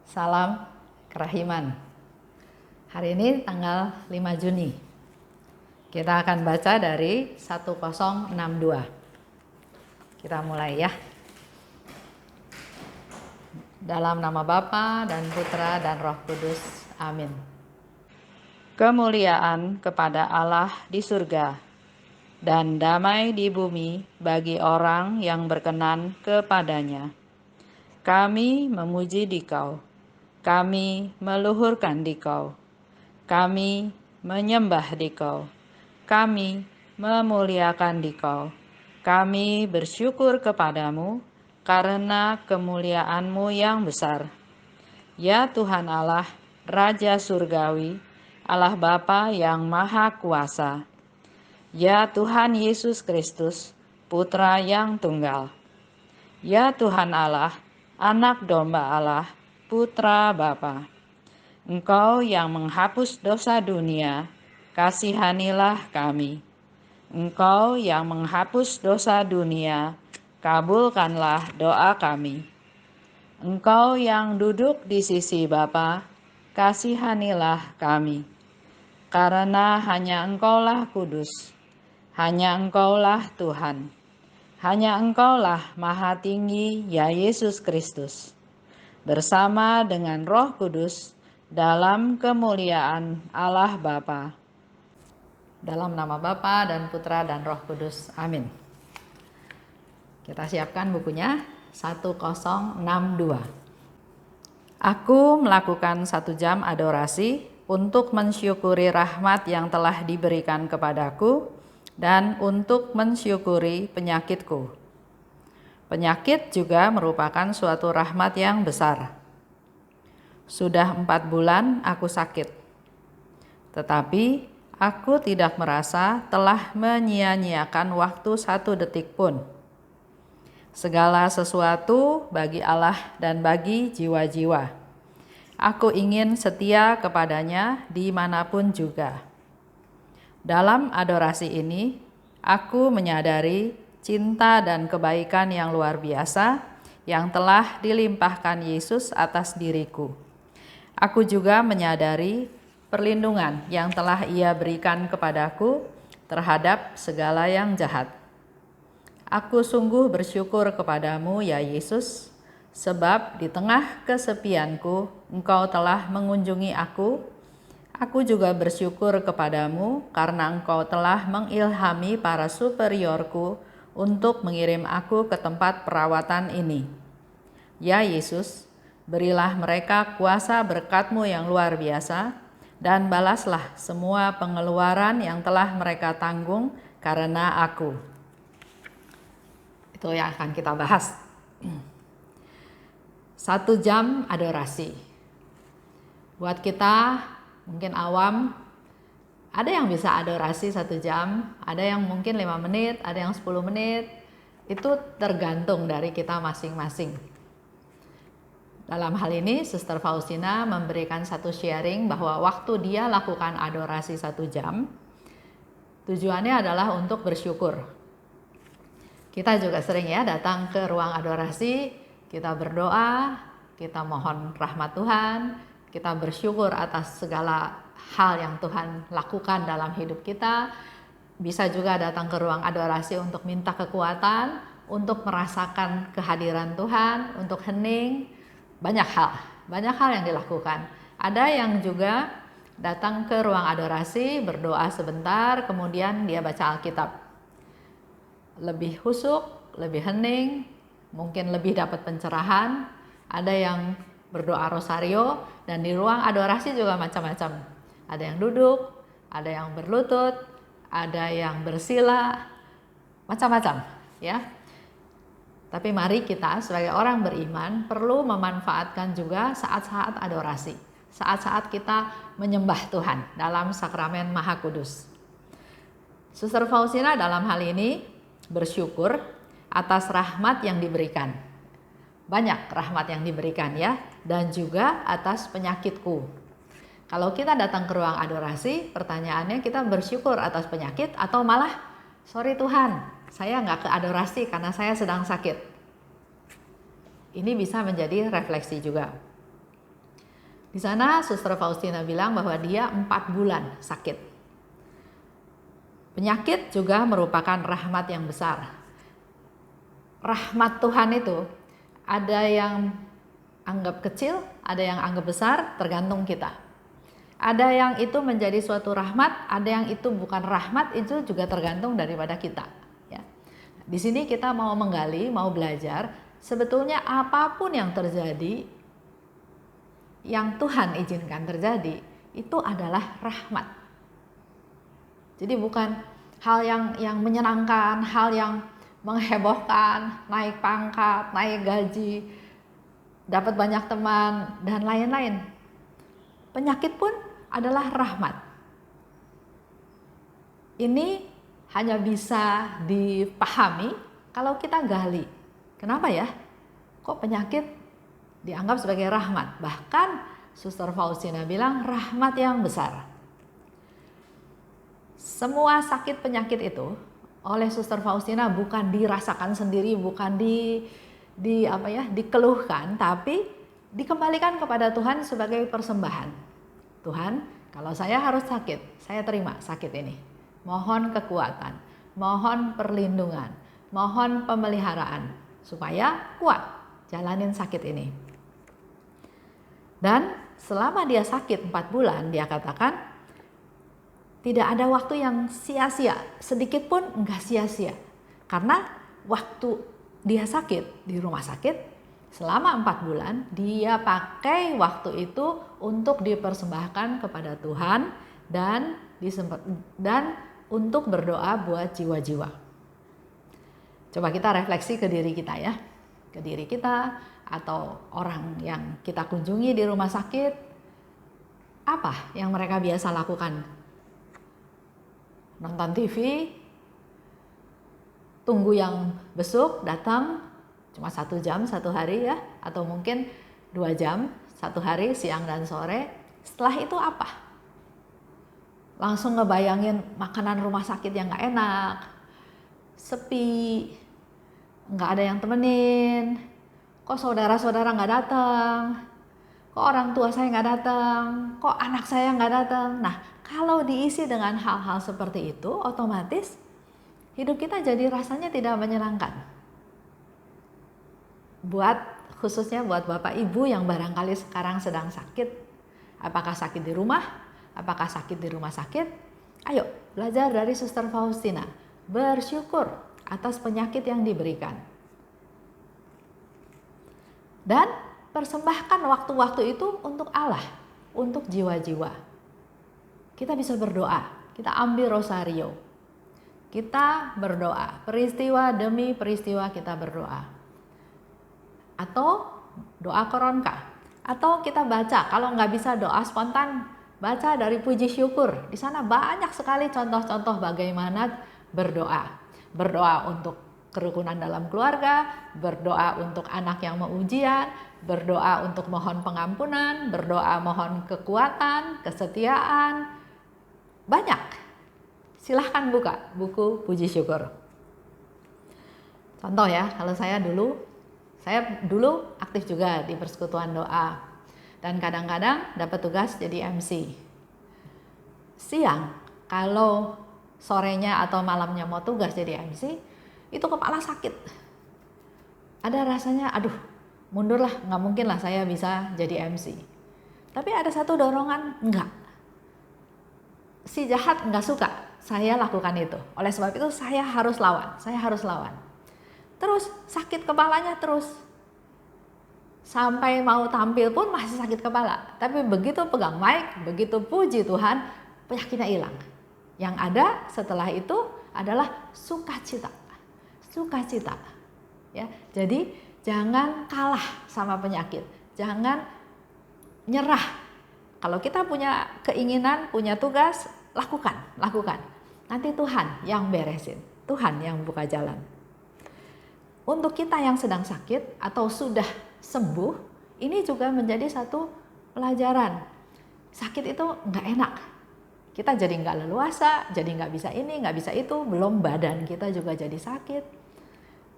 Salam kerahiman. Hari ini tanggal 5 Juni. Kita akan baca dari 1062. Kita mulai ya. Dalam nama Bapa dan Putra dan Roh Kudus. Amin. Kemuliaan kepada Allah di surga dan damai di bumi bagi orang yang berkenan kepadanya. Kami memuji Dikau. Kami meluhurkan Dikau, kami menyembah Dikau, kami memuliakan Dikau, kami bersyukur kepadamu karena kemuliaan-Mu yang besar. Ya Tuhan Allah, Raja Surgawi, Allah Bapa yang Maha Kuasa. Ya Tuhan Yesus Kristus, Putra yang Tunggal. Ya Tuhan Allah, Anak Domba Allah, Putra Bapa, Engkau yang menghapus dosa dunia, kasihanilah kami. Engkau yang menghapus dosa dunia, kabulkanlah doa kami. Engkau yang duduk di sisi Bapa, kasihanilah kami. Karena hanya Engkaulah kudus, hanya Engkaulah Tuhan, hanya Engkaulah Maha Tinggi, ya Yesus Kristus. Bersama dengan Roh Kudus dalam kemuliaan Allah Bapa. Dalam nama Bapa dan Putra dan Roh Kudus. Amin. Kita siapkan bukunya 1062. Aku melakukan 1 jam adorasi untuk mensyukuri rahmat yang telah diberikan kepadaku dan untuk mensyukuri penyakitku. Penyakit juga merupakan suatu rahmat yang besar. Sudah 4 bulan aku sakit, tetapi aku tidak merasa telah menyia-nyiakan waktu 1 detik pun. Segala sesuatu bagi Allah dan bagi jiwa-jiwa. Aku ingin setia kepadanya dimanapun juga. Dalam adorasi ini, aku menyadari cinta dan kebaikan yang luar biasa yang telah dilimpahkan Yesus atas diriku. Aku juga menyadari perlindungan yang telah Ia berikan kepadaku terhadap segala yang jahat. Aku sungguh bersyukur kepadamu, ya Yesus, sebab di tengah kesepianku Engkau telah mengunjungi aku. Aku juga bersyukur kepadamu karena Engkau telah mengilhami para superiorku untuk mengirim aku ke tempat perawatan ini. Ya Yesus, berilah mereka kuasa berkat-Mu yang luar biasa, dan balaslah semua pengeluaran yang telah mereka tanggung karena aku. Itu yang akan kita bahas. 1 jam adorasi. Buat kita mungkin awam, ada yang bisa adorasi 1 jam, ada yang mungkin 5 menit, ada yang 10 menit. Itu tergantung dari kita masing-masing. Dalam hal ini, Sister Faustina memberikan satu sharing bahwa waktu dia lakukan adorasi 1 jam, tujuannya adalah untuk bersyukur. Kita juga sering ya datang ke ruang adorasi, kita berdoa, kita mohon rahmat Tuhan, kita bersyukur atas segala hal yang Tuhan lakukan dalam hidup kita. Bisa juga datang ke ruang adorasi untuk minta kekuatan, untuk merasakan kehadiran Tuhan, untuk hening. Banyak hal yang dilakukan. Ada yang juga datang ke ruang adorasi, berdoa sebentar, kemudian dia baca Alkitab. Lebih husuk, lebih hening, mungkin lebih dapat pencerahan. Ada yang berdoa rosario, dan di ruang adorasi juga macam-macam. Ada yang duduk, ada yang berlutut, ada yang bersila, macam-macam ya. Tapi mari kita sebagai orang beriman perlu memanfaatkan juga saat-saat adorasi, saat-saat kita menyembah Tuhan dalam sakramen Maha Kudus. Suster Faustina dalam hal ini bersyukur atas rahmat yang diberikan. Banyak rahmat yang diberikan ya, dan juga atas penyakitku. Kalau kita datang ke ruang adorasi, pertanyaannya kita bersyukur atas penyakit atau malah, sorry Tuhan, saya nggak ke adorasi karena saya sedang sakit. Ini bisa menjadi refleksi juga. Di sana Suster Faustina bilang bahwa dia 4 bulan sakit. Penyakit juga merupakan rahmat yang besar. Rahmat Tuhan itu ada yang anggap kecil, ada yang anggap besar, tergantung kita. Ada yang itu menjadi suatu rahmat, ada yang itu bukan rahmat, itu juga tergantung daripada kita. Ya. Di sini kita mau menggali, mau belajar, sebetulnya apapun yang terjadi, yang Tuhan izinkan terjadi, itu adalah rahmat. Jadi bukan hal yang menyenangkan, hal yang menghebohkan, naik pangkat, naik gaji, dapat banyak teman, dan lain-lain. Penyakit pun adalah rahmat. Ini hanya bisa dipahami kalau kita gali. Kenapa ya? Kok penyakit dianggap sebagai rahmat? Bahkan Suster Faustina bilang rahmat yang besar. Semua sakit penyakit itu oleh Suster Faustina bukan dirasakan sendiri, bukan dikeluhkan, tapi dikembalikan kepada Tuhan sebagai persembahan. Tuhan, kalau saya harus sakit, saya terima sakit ini. Mohon kekuatan, mohon perlindungan, mohon pemeliharaan supaya kuat jalanin sakit ini. Dan selama dia sakit 4 bulan, dia katakan tidak ada waktu yang sia-sia, sedikit pun enggak sia-sia. Karena waktu dia sakit di rumah sakit, selama 4 bulan, dia pakai waktu itu untuk dipersembahkan kepada Tuhan dan untuk berdoa buat jiwa-jiwa. Coba kita refleksi ke diri kita ya, ke diri kita atau orang yang kita kunjungi di rumah sakit, apa yang mereka biasa lakukan? Nonton TV, tunggu yang besuk datang cuma 1 jam 1 hari ya, atau mungkin 2 jam 1 hari, siang dan sore. Setelah itu apa? Langsung ngebayangin makanan rumah sakit yang gak enak, sepi, gak ada yang temenin, kok saudara-saudara gak datang, kok orang tua saya gak datang, kok anak saya gak datang. Nah, kalau diisi dengan hal-hal seperti itu, otomatis hidup kita jadi rasanya tidak menyenangkan. Khususnya buat Bapak Ibu yang barangkali sekarang sedang sakit. Apakah sakit di rumah? Apakah sakit di rumah sakit? Ayo belajar dari Suster Faustina. Bersyukur atas penyakit yang diberikan. Dan persembahkan waktu-waktu itu untuk Allah, untuk jiwa-jiwa. Kita bisa berdoa, kita ambil rosario, kita berdoa, peristiwa demi peristiwa kita berdoa. Atau doa koronka, atau kita baca, kalau nggak bisa doa spontan, baca dari puji syukur. Di sana banyak sekali contoh-contoh bagaimana berdoa. Berdoa untuk kerukunan dalam keluarga, berdoa untuk anak yang mau ujian, berdoa untuk mohon pengampunan, berdoa mohon kekuatan, kesetiaan. Banyak. Silahkan buka buku puji syukur. Contoh ya, kalau saya dulu aktif juga di persekutuan doa. Dan kadang-kadang dapat tugas jadi MC. Siang, kalau sorenya atau malamnya mau tugas jadi MC, itu kepala sakit. Ada rasanya, aduh mundur lah, nggak mungkin lah saya bisa jadi MC. Tapi ada satu dorongan, enggak. Si jahat nggak suka saya lakukan itu. Oleh sebab itu saya harus lawan. Terus sakit kepalanya terus. Sampai mau tampil pun masih sakit kepala. Tapi begitu pegang mic, begitu puji Tuhan, penyakitnya hilang. Yang ada setelah itu adalah sukacita. Ya, jadi jangan kalah sama penyakit. Jangan nyerah. Kalau kita punya keinginan, punya tugas, lakukan. Nanti Tuhan yang beresin, Tuhan yang buka jalan. Untuk kita yang sedang sakit atau sudah sembuh, ini juga menjadi satu pelajaran. Sakit itu nggak enak. Kita jadi nggak leluasa, jadi nggak bisa ini, nggak bisa itu, belum badan kita juga jadi sakit.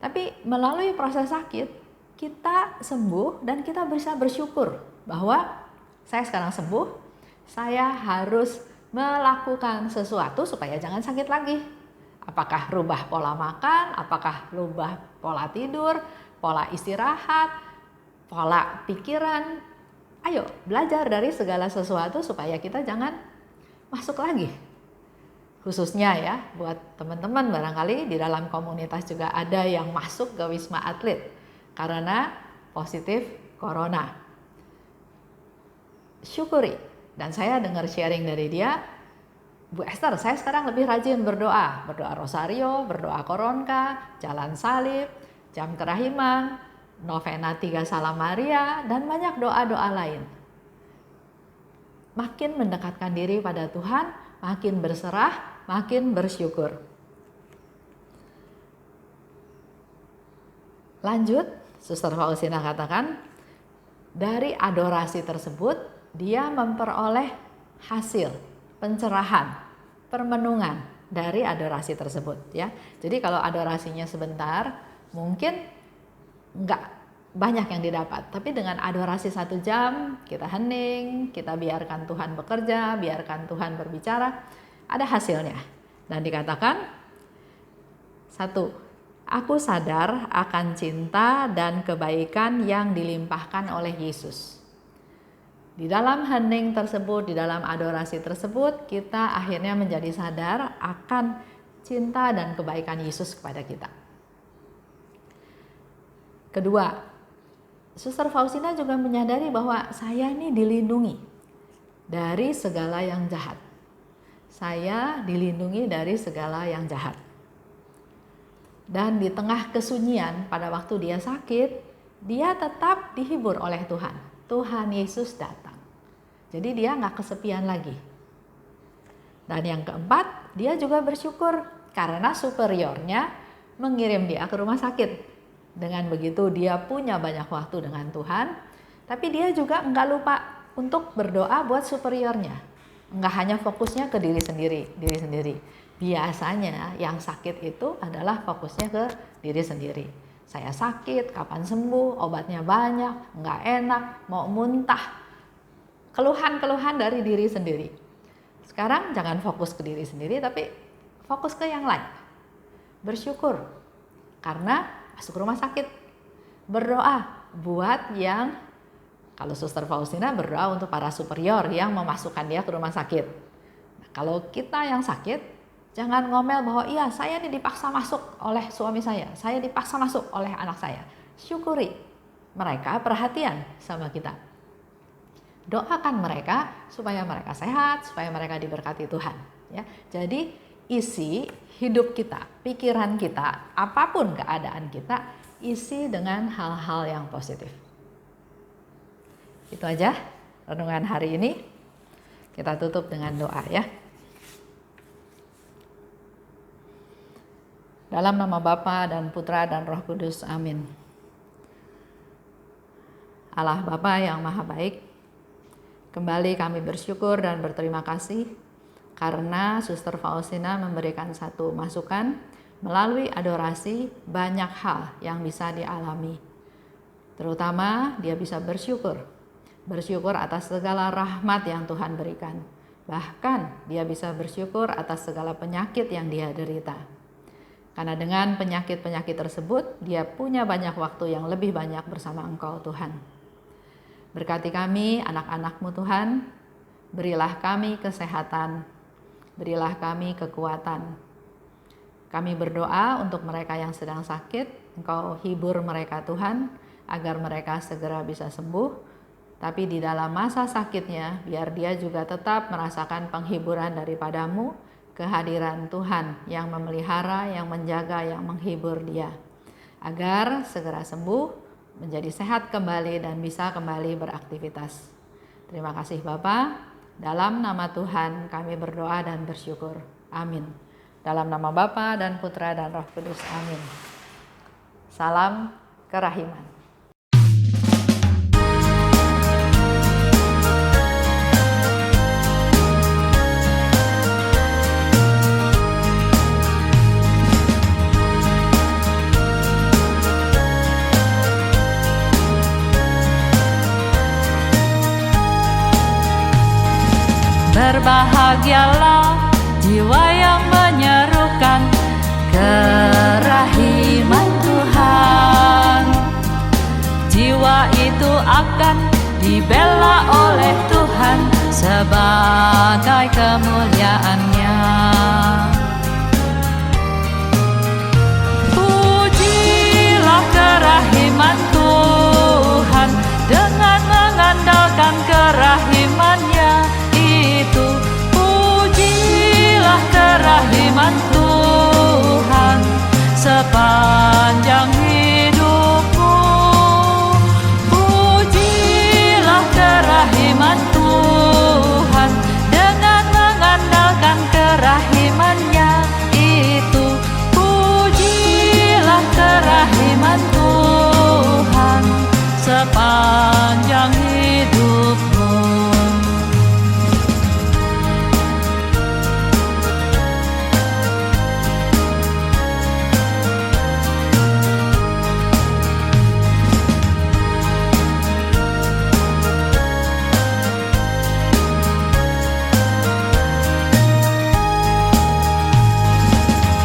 Tapi melalui proses sakit, kita sembuh dan kita bisa bersyukur bahwa saya sekarang sembuh, saya harus melakukan sesuatu supaya jangan sakit lagi. Apakah rubah pola makan, apakah rubah pola tidur, pola istirahat, pola pikiran. Ayo belajar dari segala sesuatu supaya kita jangan masuk lagi. Khususnya ya buat teman-teman barangkali di dalam komunitas juga ada yang masuk ke Wisma Atlet karena positif corona. Syukuri. Dan saya dengar sharing dari dia, Bu Esther, saya sekarang lebih rajin berdoa rosario, berdoa koronka, jalan salib, jam kerahiman, novena 3 Salam Maria, dan banyak doa-doa lain. Makin mendekatkan diri pada Tuhan, makin berserah, makin bersyukur. Lanjut, Suster Faustina katakan, dari adorasi tersebut, dia memperoleh hasil, pencerahan, permenungan dari adorasi tersebut ya. Jadi kalau adorasinya sebentar, mungkin nggak banyak yang didapat. Tapi dengan adorasi 1 jam, kita hening, kita biarkan Tuhan bekerja, biarkan Tuhan berbicara, ada hasilnya. Dan dikatakan, 1, aku sadar akan cinta dan kebaikan yang dilimpahkan oleh Yesus. Di dalam hening tersebut, di dalam adorasi tersebut, kita akhirnya menjadi sadar akan cinta dan kebaikan Yesus kepada kita. Kedua, Suster Faustina juga menyadari bahwa saya ini dilindungi dari segala yang jahat. Saya dilindungi dari segala yang jahat. Dan di tengah kesunyian pada waktu dia sakit, dia tetap dihibur oleh Tuhan. Tuhan Yesus datang. Jadi dia nggak kesepian lagi. Dan yang keempat, dia juga bersyukur karena superiornya mengirim dia ke rumah sakit. Dengan begitu dia punya banyak waktu dengan Tuhan, tapi dia juga nggak lupa untuk berdoa buat superiornya. Nggak hanya fokusnya ke diri sendiri. Biasanya yang sakit itu adalah fokusnya ke diri sendiri. Saya sakit, kapan sembuh, obatnya banyak, nggak enak, mau muntah. Keluhan-keluhan dari diri sendiri. Sekarang jangan fokus ke diri sendiri, tapi fokus ke yang lain. Bersyukur, karena masuk rumah sakit. Berdoa buat yang, kalau Suster Faustina berdoa untuk para superior yang memasukkan dia ke rumah sakit. Nah, kalau kita yang sakit, jangan ngomel bahwa iya saya ini dipaksa masuk oleh suami saya dipaksa masuk oleh anak saya. Syukuri, mereka perhatian sama kita. Doakan mereka supaya mereka sehat, supaya mereka diberkati Tuhan. Ya, jadi isi hidup kita, pikiran kita, apapun keadaan kita, isi dengan hal-hal yang positif. Itu aja renungan hari ini. Kita tutup dengan doa ya. Dalam nama Bapa dan Putra dan Roh Kudus, amin. Allah Bapa yang Maha Baik, kembali kami bersyukur dan berterima kasih karena Suster Faustina memberikan satu masukan melalui adorasi banyak hal yang bisa dialami. Terutama dia bisa bersyukur atas segala rahmat yang Tuhan berikan. Bahkan dia bisa bersyukur atas segala penyakit yang dia derita. Karena dengan penyakit-penyakit tersebut, dia punya banyak waktu yang lebih banyak bersama Engkau Tuhan. Berkati kami, anak-anak-Mu Tuhan, berilah kami kesehatan, berilah kami kekuatan. Kami berdoa untuk mereka yang sedang sakit, Engkau hibur mereka Tuhan, agar mereka segera bisa sembuh. Tapi di dalam masa sakitnya, biar dia juga tetap merasakan penghiburan daripada-Mu, kehadiran Tuhan yang memelihara, yang menjaga, yang menghibur dia. Agar segera sembuh, menjadi sehat kembali dan bisa kembali beraktivitas. Terima kasih Bapa. Dalam nama Tuhan kami berdoa dan bersyukur. Amin. Dalam nama Bapa dan Putra dan Roh Kudus. Amin. Salam kerahiman. Berbahagialah jiwa yang menyerukan kerahiman Tuhan. Jiwa itu akan dibela oleh Tuhan sebagai kemuliaan-Nya. Pujilah kerahiman Tuhan dengan mengandalkan kerahiman-Nya itu. Pujilah kerahiman Tuhan sepanjang hidupmu. Pujilah kerahiman Tuhan dengan mengandalkan kerahiman-Nya itu. Pujilah kerahiman Tuhan sepanjang hidupmu.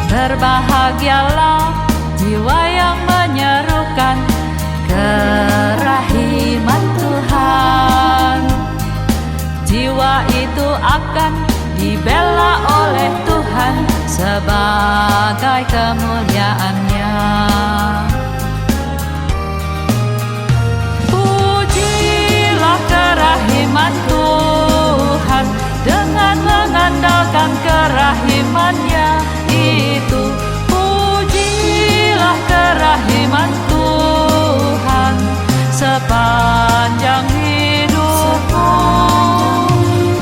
Berbahagialah jiwa yang menyerukan kerahiman Tuhan. Jiwa itu akan dibela oleh Tuhan sebagai kemuliaan-Nya. Pujilah kerahiman Tuhan dengan mengandalkan kerahiman-Nya itu. Pujilah kerahiman Tuhan sepanjang hidupmu.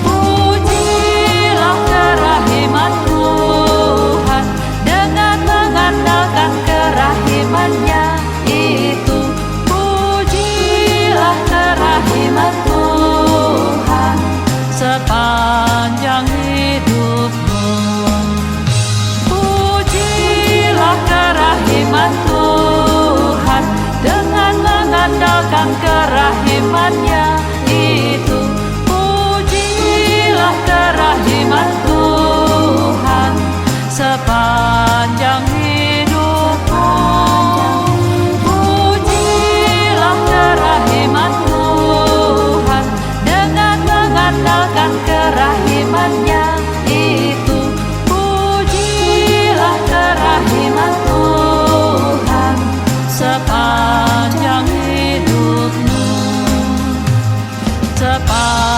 Pujilah kerahiman Tuhan dengan mengandalkan kerahiman-Nya itu. Pujilah kerahiman Tuhan sepanjang hidupmu. Pujilah kerahiman Tuhan dengan mengandalkan kerahiman-Nya itu. Pujilah kerahiman Tuhan sepanjang hidupmu. Pujilah kerahiman Tuhan dengan mengandalkan kerahiman-Nya itu. Pujilah kerahiman Tuhan sepanjang hidupmu. Sepanjang